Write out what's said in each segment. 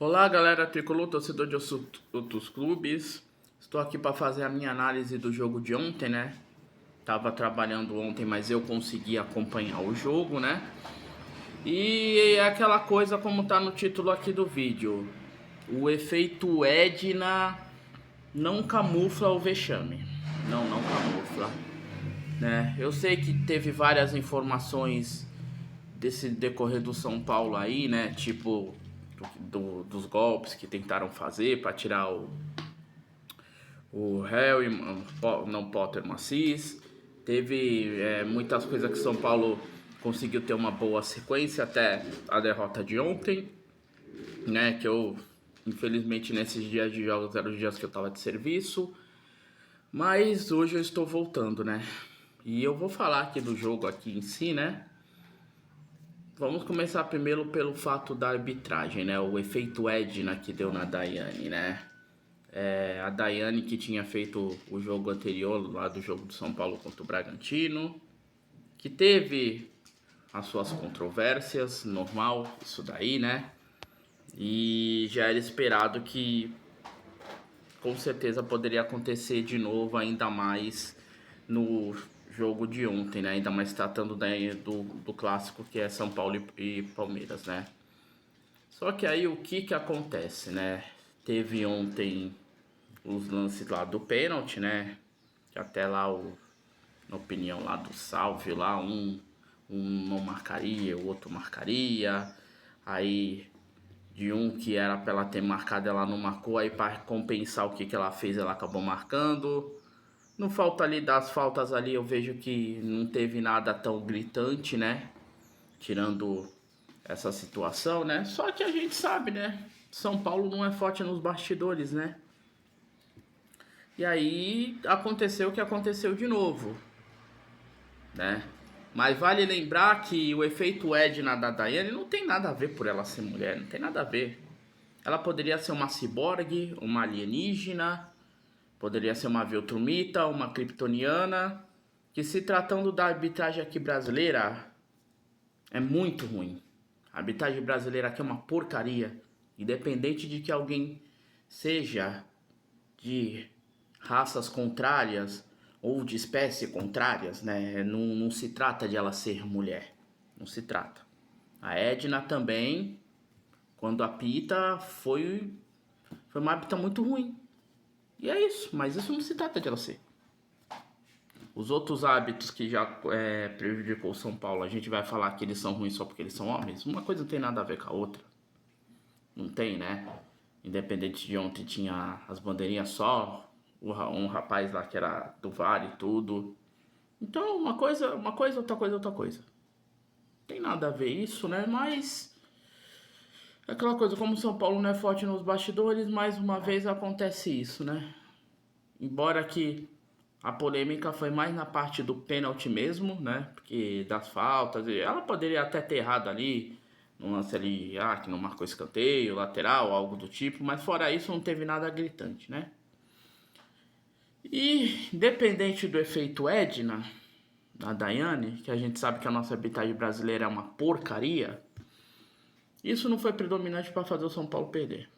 Olá, galera tricolor, torcedor de outros clubes. Estou aqui para fazer a minha análise do jogo de ontem, né? Tava trabalhando ontem, mas eu consegui acompanhar o jogo, né? E é aquela coisa como tá no título aqui do vídeo. O efeito Edna não camufla o vexame. Não camufla, né? Eu sei que teve várias informações desse decorrer do São Paulo aí, né? Tipo, dos golpes que tentaram fazer para tirar o Harry, não Potter Macis. Teve muitas coisas que São Paulo conseguiu ter uma boa sequência até a derrota de ontem, né? Que eu, infelizmente, nesses dias de jogos eram os dias que eu tava de serviço. Mas hoje eu estou voltando, né? E eu vou falar aqui do jogo aqui em si, né? Vamos começar primeiro pelo fato da arbitragem, né? O efeito Edna que deu na Daiane, né? A Daiane que tinha feito o jogo anterior, lá do jogo do São Paulo contra o Bragantino, que teve as suas controvérsias, normal isso daí, né? E já era esperado que com certeza poderia acontecer de novo, ainda mais no jogo de ontem, né? Ainda mais tratando do clássico que é São Paulo e Palmeiras, né? Só que aí o que acontece, né? Teve ontem os lances lá do pênalti, né? Que até lá, na opinião lá do Salve, lá um não marcaria, o outro marcaria. Aí de um que era pra ela ter marcado, ela não marcou. Aí para compensar o que ela fez, ela acabou marcando. No falta ali das faltas ali, eu vejo que não teve nada tão gritante, né? Tirando essa situação, né? Só que a gente sabe, né? São Paulo não é forte nos bastidores, né? E aí aconteceu o que aconteceu de novo, né? Mas vale lembrar que o efeito Edna da Daiane não tem nada a ver por ela ser mulher, não tem nada a ver. Ela poderia ser uma ciborgue, uma alienígena, poderia ser uma Viltrumita, uma kryptoniana, que se tratando da arbitragem aqui brasileira, é muito ruim. A arbitragem brasileira aqui é uma porcaria, independente de que alguém seja de raças contrárias ou de espécies contrárias, né? Não se trata de ela ser mulher, não se trata. A Edna também, quando apita, foi uma apita muito ruim. E é isso, mas isso não se trata de ela ser. Os outros hábitos que já prejudicou o São Paulo, a gente vai falar que eles são ruins só porque eles são homens? Uma coisa não tem nada a ver com a outra. Não tem, né? Independente de ontem tinha as bandeirinhas só, um rapaz lá que era do VAR e tudo. Então, uma coisa, outra coisa, outra coisa. Tem nada a ver isso, né? Mas é aquela coisa, como o São Paulo não é forte nos bastidores, mais uma vez acontece isso, né? Embora que a polêmica foi mais na parte do pênalti mesmo, né? Porque das faltas, ela poderia até ter errado ali, no lance ali, que não marcou escanteio, lateral, algo do tipo, mas fora isso não teve nada gritante, né? E independente do efeito Edna, da Daiane, que a gente sabe que a nossa arbitragem brasileira é uma porcaria, isso não foi predominante para fazer o São Paulo perder.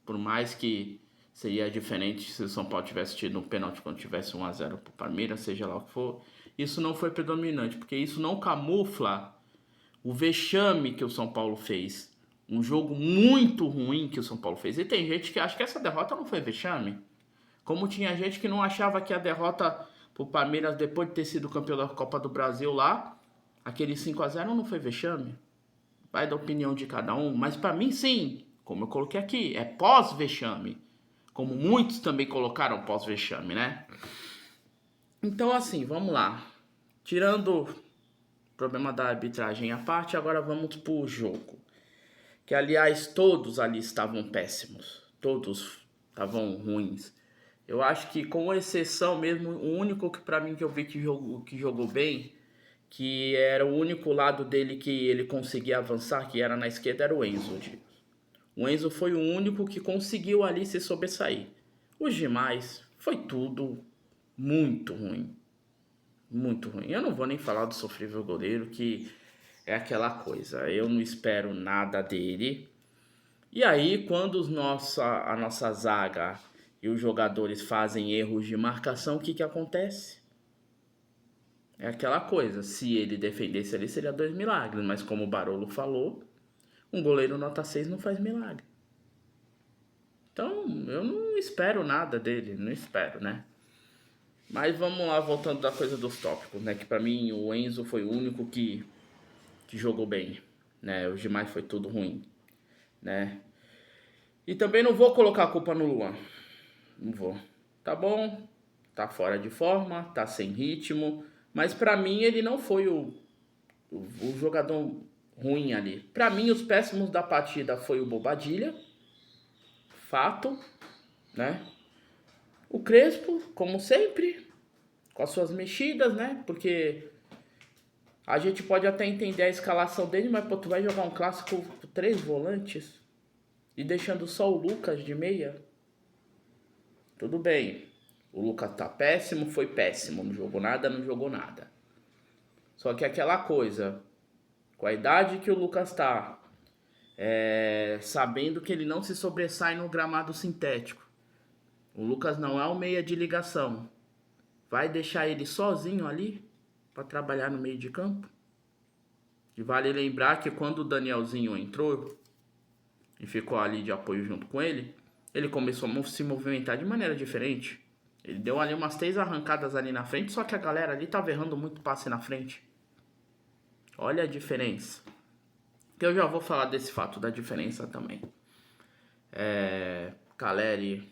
Por mais que seria diferente se o São Paulo tivesse tido um pênalti quando tivesse 1-0 pro Palmeiras, seja lá o que for, isso não foi predominante, porque isso não camufla o vexame que o São Paulo fez. Um jogo muito ruim que o São Paulo fez. E tem gente que acha que essa derrota não foi vexame. Como tinha gente que não achava que a derrota pro Palmeiras depois de ter sido campeão da Copa do Brasil lá, aquele 5-0 não foi vexame. Vai da opinião de cada um, mas para mim sim, como eu coloquei aqui, é pós-vexame. Como muitos também colocaram pós-vexame, né? Então assim, vamos lá. Tirando o problema da arbitragem à parte, agora vamos pro jogo. Que aliás todos ali estavam péssimos. Todos estavam ruins. Eu acho que com exceção mesmo, o único que para mim que eu vi que jogou bem, que era o único lado dele que ele conseguia avançar, que era na esquerda, era o Enzo. O Enzo foi o único que conseguiu ali se sobressair. Os demais foi tudo muito ruim. Muito ruim. Eu não vou nem falar do sofrível goleiro, que é aquela coisa. Eu não espero nada dele. E aí, quando a nossa zaga e os jogadores fazem erros de marcação, o que que acontece? É aquela coisa, se ele defendesse ali seria dois milagres, mas como o Barolo falou, um goleiro nota 6 não faz milagre. Então, eu não espero nada dele, não espero, né? Mas vamos lá, voltando da coisa dos tópicos, né? Que pra mim o Enzo foi o único que jogou bem, né? Os demais foi tudo ruim, né? E também não vou colocar a culpa no Luan. Não vou. Tá bom, tá fora de forma, tá sem ritmo, mas pra mim ele não foi o jogador ruim ali. Pra mim os péssimos da partida foi o Bobadilha, fato, né? O Crespo, como sempre, com as suas mexidas, né? Porque a gente pode até entender a escalação dele, mas pô, tu vai jogar um clássico com 3 volantes e deixando só o Lucas de meia? Tudo bem. O Lucas tá péssimo, foi péssimo. Não jogou nada, não jogou nada. Só que aquela coisa, com a idade que o Lucas tá, sabendo que ele não se sobressai no gramado sintético. O Lucas não é um meia de ligação. Vai deixar ele sozinho ali para trabalhar no meio de campo? E vale lembrar que quando o Danielzinho entrou e ficou ali de apoio junto com ele começou a se movimentar de maneira diferente. Ele deu ali umas 3 arrancadas ali na frente, só que a galera ali tava errando muito passe na frente. Olha a diferença. Eu já vou falar desse fato da diferença também. Caleri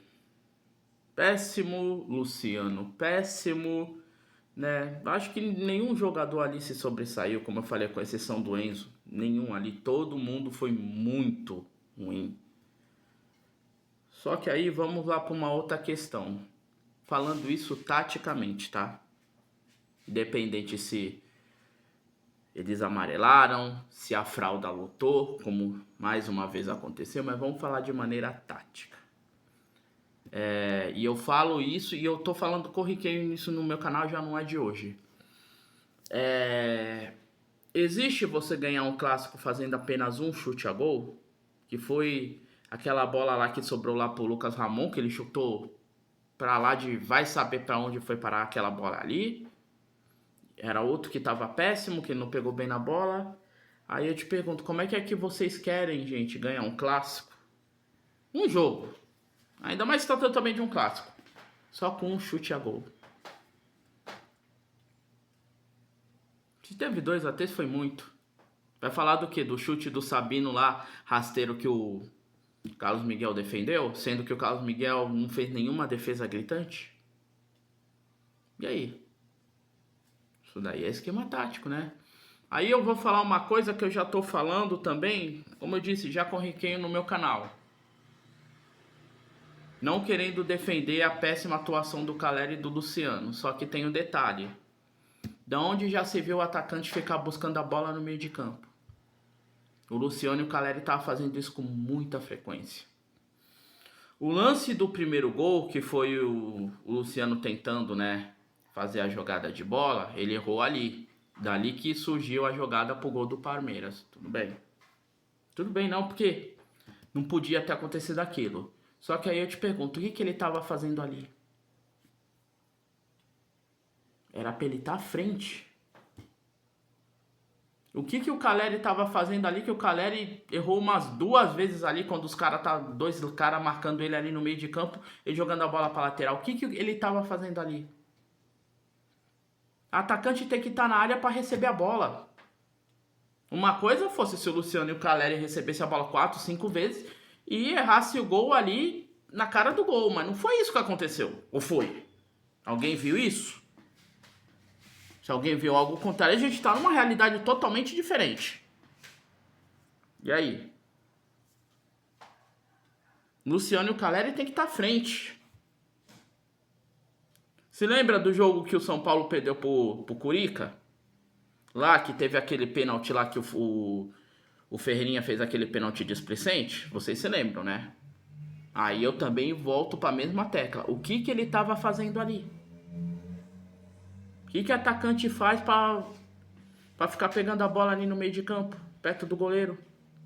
péssimo, Luciano péssimo, né? Acho que nenhum jogador ali se sobressaiu, como eu falei, com exceção do Enzo. Nenhum ali, todo mundo foi muito ruim. Só que aí vamos lá para uma outra questão. Falando isso taticamente, tá? Independente se eles amarelaram, se a fralda lotou, como mais uma vez aconteceu, mas vamos falar de maneira tática. E eu falo isso e eu tô falando corriqueiro isso no meu canal, já não é de hoje. Existe você ganhar um clássico fazendo apenas um chute a gol? Que foi aquela bola lá que sobrou lá pro Lucas Ramon, que ele chutou pra lá de vai saber pra onde foi parar aquela bola ali. Era outro que tava péssimo, que não pegou bem na bola. Aí eu te pergunto, como é que vocês querem, gente, ganhar um clássico? Um jogo. Ainda mais se tratando também de um clássico. Só com um chute a gol. Se teve 2 a 3 foi muito. Vai falar do quê? Do chute do Sabino lá, rasteiro que o Carlos Miguel defendeu? Sendo que o Carlos Miguel não fez nenhuma defesa gritante? E aí? Isso daí é esquema tático, né? Aí eu vou falar uma coisa que eu já tô falando também, como eu disse, já corriqueio no meu canal. Não querendo defender a péssima atuação do Caleri e do Luciano, só que tem um detalhe. Da onde já se viu o atacante ficar buscando a bola no meio de campo? O Luciano e o Caleri estavam fazendo isso com muita frequência. O lance do primeiro gol, que foi o Luciano tentando, né, fazer a jogada de bola, ele errou ali. Dali que surgiu a jogada pro gol do Palmeiras. Tudo bem. Tudo bem não, porque não podia ter acontecido aquilo. Só que aí eu te pergunto, o que ele estava fazendo ali? Era pra ele estar à frente. O que o Caleri estava fazendo ali, que o Caleri errou umas 2 vezes ali, quando os caras tá 2 caras marcando ele ali no meio de campo e jogando a bola pra lateral. O que ele estava fazendo ali? Atacante tem que estar na área para receber a bola. Uma coisa fosse se o Luciano e o Caleri recebessem a bola 4, 5 vezes e errasse o gol ali na cara do gol, mas não foi isso que aconteceu. Ou foi? Alguém viu isso? Se alguém viu algo contrário, a gente está numa realidade totalmente diferente. E aí? Luciano e o Caleri tem que estar à frente. Se lembra do jogo que o São Paulo perdeu pro Curica? Lá que teve aquele pênalti lá que o Ferreirinha fez aquele pênalti displicente? Vocês se lembram, né? Aí eu também volto para a mesma tecla. O que ele estava fazendo ali? O que atacante faz para ficar pegando a bola ali no meio de campo, perto do goleiro?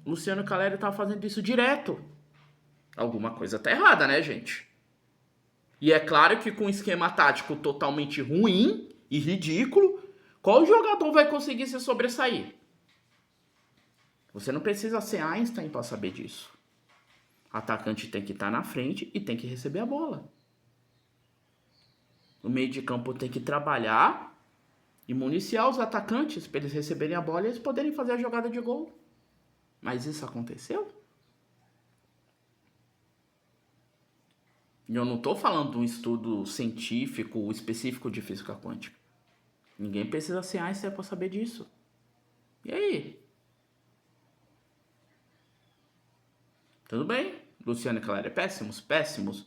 Luciano Calero tava fazendo isso direto. Alguma coisa tá errada, né, gente? E é claro que com um esquema tático totalmente ruim e ridículo, qual jogador vai conseguir se sobressair? Você não precisa ser Einstein para saber disso. O atacante tem que estar na frente e tem que receber a bola. O meio de campo tem que trabalhar e municiar os atacantes para eles receberem a bola e eles poderem fazer a jogada de gol. Mas isso aconteceu? E eu não estou falando de um estudo científico específico de física quântica. Ninguém precisa ser Einstein para saber disso. E aí? Tudo bem, Luciano e Calera é péssimos, péssimos.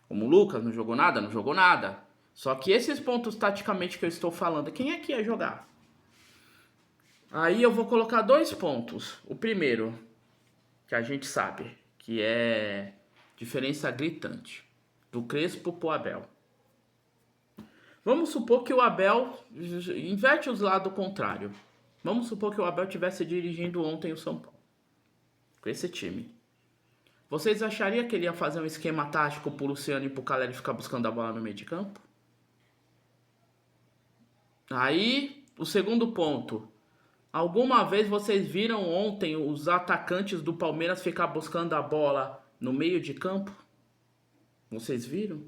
Como o Lucas não jogou nada, não jogou nada. Só que esses pontos taticamente que eu estou falando, quem é que ia jogar? Aí eu vou colocar 2 pontos. O primeiro, que a gente sabe, que é diferença gritante, do Crespo pro Abel. Vamos supor que o Abel inverte os lados contrário. Vamos supor que o Abel estivesse dirigindo ontem o São Paulo, com esse time. Vocês achariam que ele ia fazer um esquema tático pro Luciano e pro Calera ficar buscando a bola no meio de campo? Aí, o segundo ponto. Alguma vez vocês viram ontem os atacantes do Palmeiras ficar buscando a bola no meio de campo? Vocês viram?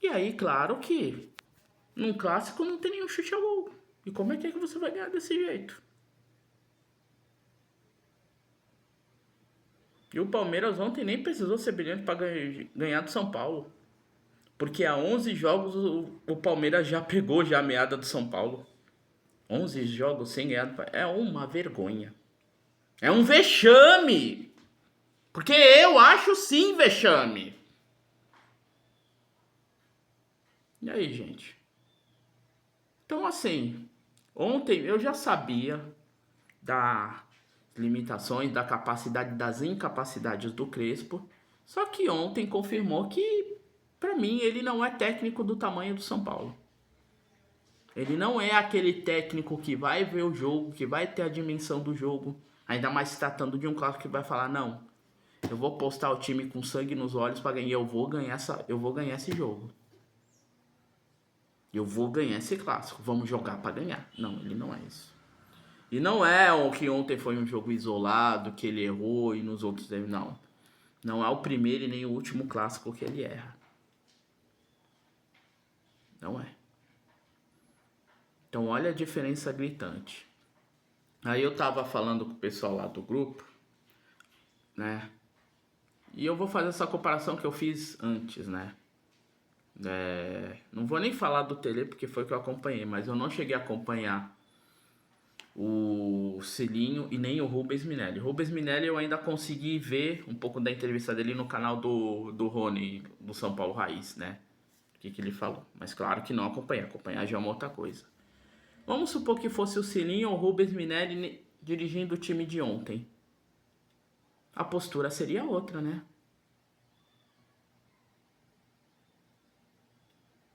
E aí, claro que num clássico não tem nenhum chute ao gol. E como é que você vai ganhar desse jeito? E o Palmeiras ontem nem precisou ser brilhante para ganhar do São Paulo. Porque há 11 jogos o Palmeiras já pegou já a meada do São Paulo. 11 jogos sem ganhar. É uma vergonha. É um vexame. Porque eu acho sim vexame. E aí, gente? Então, assim, ontem eu já sabia das limitações, da capacidade, das incapacidades do Crespo. Só que ontem confirmou que, pra mim, ele não é técnico do tamanho do São Paulo. Ele não é aquele técnico que vai ver o jogo, que vai ter a dimensão do jogo. Ainda mais se tratando de um clássico que vai falar, não, eu vou postar o time com sangue nos olhos para ganhar, eu vou ganhar esse jogo. Eu vou ganhar esse clássico, vamos jogar para ganhar. Não, ele não é isso. E não é o que ontem foi um jogo isolado, que ele errou e nos outros não. Não é o primeiro e nem o último clássico que ele erra. Não é. Então olha a diferença gritante. Aí eu tava falando com o pessoal lá do grupo, né? E eu vou fazer essa comparação que eu fiz antes, né? Não vou nem falar do Tele porque foi que eu acompanhei, mas eu não cheguei a acompanhar o Cilinho e nem o Rubens Minelli. Rubens Minelli eu ainda consegui ver um pouco da entrevista dele no canal do Rony, do São Paulo Raiz, né? O que ele falou. Mas claro que não acompanhei, acompanhar já é uma outra coisa. Vamos supor que fosse o Cilinho ou o Rubens Minelli dirigindo o time de ontem. A postura seria outra, né?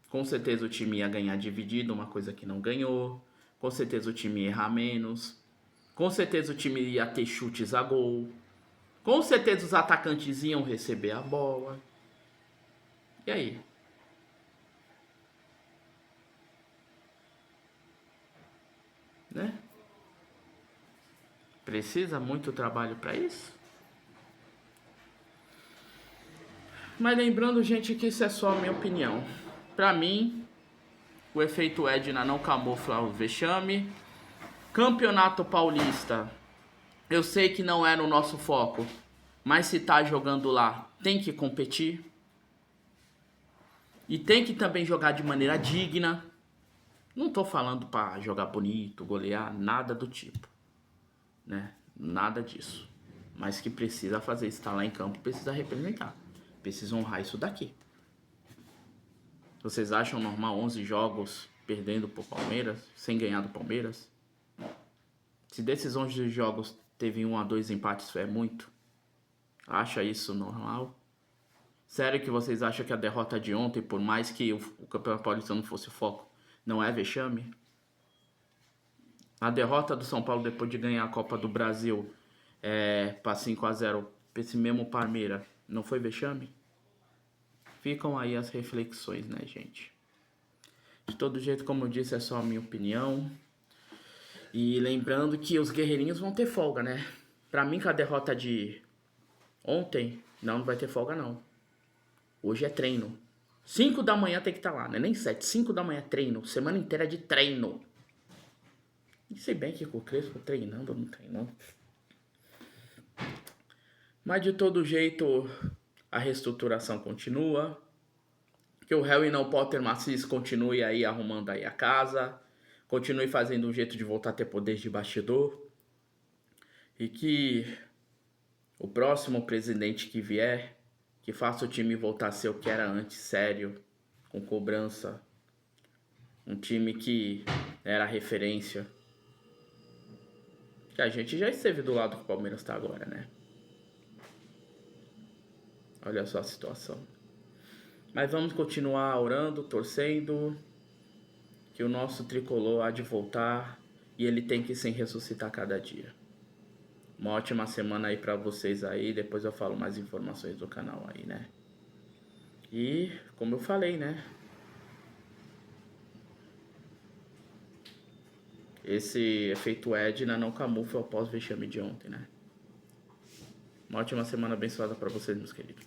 Com certeza o time ia ganhar dividido, uma coisa que não ganhou. Com certeza o time ia errar menos. Com certeza o time ia ter chutes a gol. Com certeza os atacantes iam receber a bola. E aí? Né? Precisa muito trabalho para isso? Mas lembrando, gente, que isso é só a minha opinião. Para mim, o efeito Edna não camufla o vexame. Campeonato Paulista, eu sei que não é no nosso foco, mas se tá jogando lá, tem que competir. E tem que também jogar de maneira digna. Não tô falando para jogar bonito, golear, nada do tipo, né? Nada disso. Mas que precisa fazer, estar lá em campo, precisa representar. Precisa honrar isso daqui. Vocês acham normal 11 jogos perdendo pro Palmeiras, sem ganhar do Palmeiras? Se desses 11 jogos teve 1 a 2 empates, é muito? Acha isso normal? Sério que vocês acham que a derrota de ontem, por mais que o Campeonato Paulista não fosse o foco, não é vexame? A derrota do São Paulo depois de ganhar a Copa do Brasil para 5-0 para esse mesmo Palmeiras, não foi vexame? Ficam aí as reflexões, né, gente? De todo jeito, como eu disse, é só a minha opinião. E lembrando que os guerreirinhos vão ter folga, né? Pra mim, com a derrota de ontem, não vai ter folga, não. Hoje é treino. 5 da manhã tem que estar lá, né? Nem 7, 5 da manhã é treino. Semana inteira é de treino. E sei bem que com o Crespo treinando, não treinando. Mas de todo jeito, a reestruturação continua. Que o Harry não Potter Macis continue aí arrumando aí a casa. Continue fazendo um jeito de voltar a ter poder de bastidor. E que o próximo presidente que vier, que faça o time voltar a ser o que era antes, sério, com cobrança. Um time que era referência. Que a gente já esteve do lado que o Palmeiras está agora, né? Olha só a situação. Mas vamos continuar orando, torcendo, que o nosso tricolor há de voltar e ele tem que se ressuscitar cada dia. Uma ótima semana aí pra vocês aí, depois eu falo mais informações do canal aí, né? E, como eu falei, né? Esse efeito Edna não camufla o pós-vexame de ontem, né? Uma ótima semana abençoada pra vocês, meus queridos.